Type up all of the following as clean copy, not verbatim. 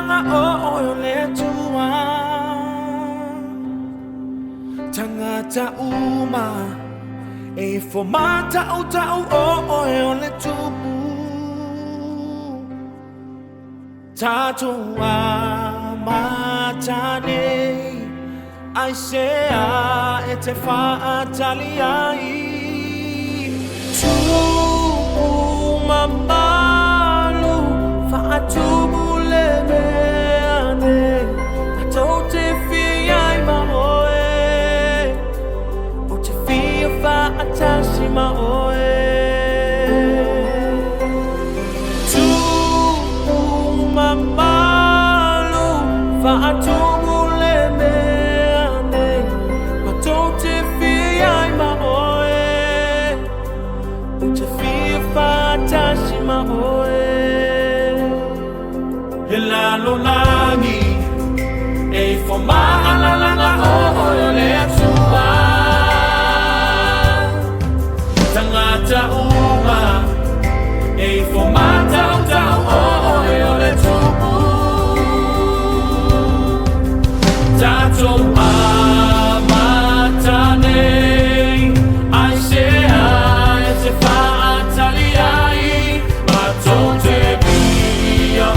langa o Lotaua tangata uma e formata o tau o Tupu tatua matane ai sea e te whaatali ai Tupu Mamalu whaatumu le meane Matou te whia ai maoe O te whia whaatasi maoe Tupu Mamalu whaatumu le meane Matou te whia ai maoe O te whia whaatasi maoe He lalo langi e formata langa o Lotaua tangata uma e formata o tau o Tupu tatou matane ai sea e te whaatali ai matou te bia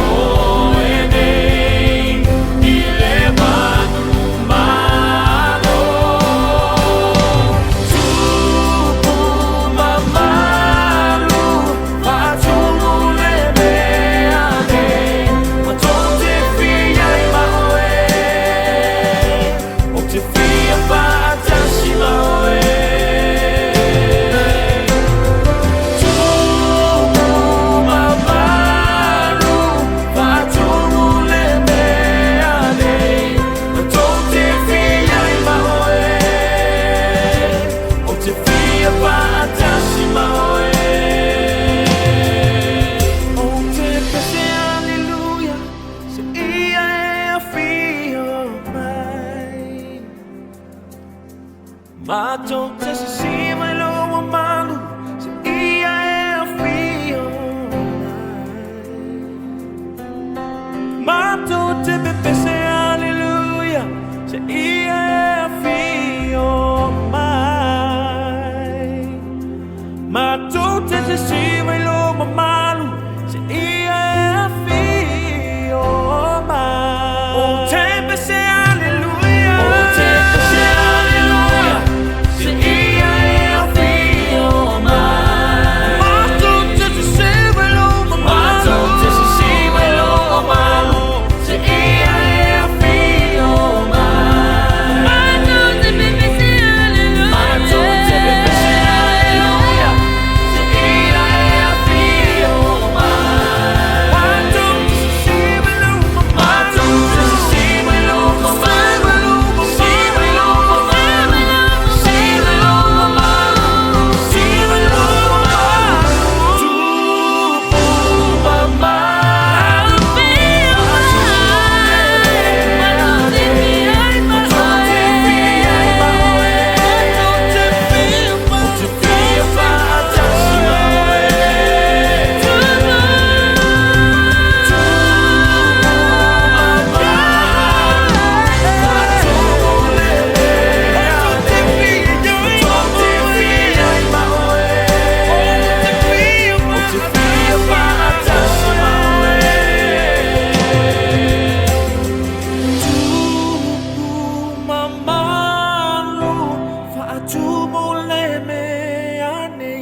Matou te se cima e lo Mamalu se ia e a fio Matou te pepe se aleluia se ia e a fio mai Matou te se cima e lo Mamalu se ia e a fio mai O te pepe se aleluia O te pepe se aleluia se ia e a fio mai Matou te se cima e lo Mamalu Matou te se cima e lo Mamalu se ia e a fio mai Matou te pepe se aleluia Matou te pepe se aleluia se ia e a fio mai Matou te se cima e lo Mamalu Matou te se cima e lo Mamalu cima e lo Mamalu cima e lo Mamalu cima e lo Mamalu Tupu Mamalu Tupu le meane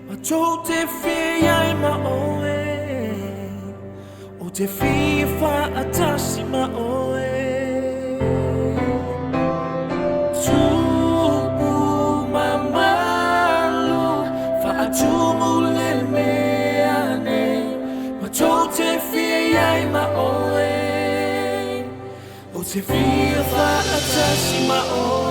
Matou te whia ai maoe O te whia whaatasi maoe Tupu Mamalu whaatumu le meane Matou te whia ai maoe O te whia whaatasi maoe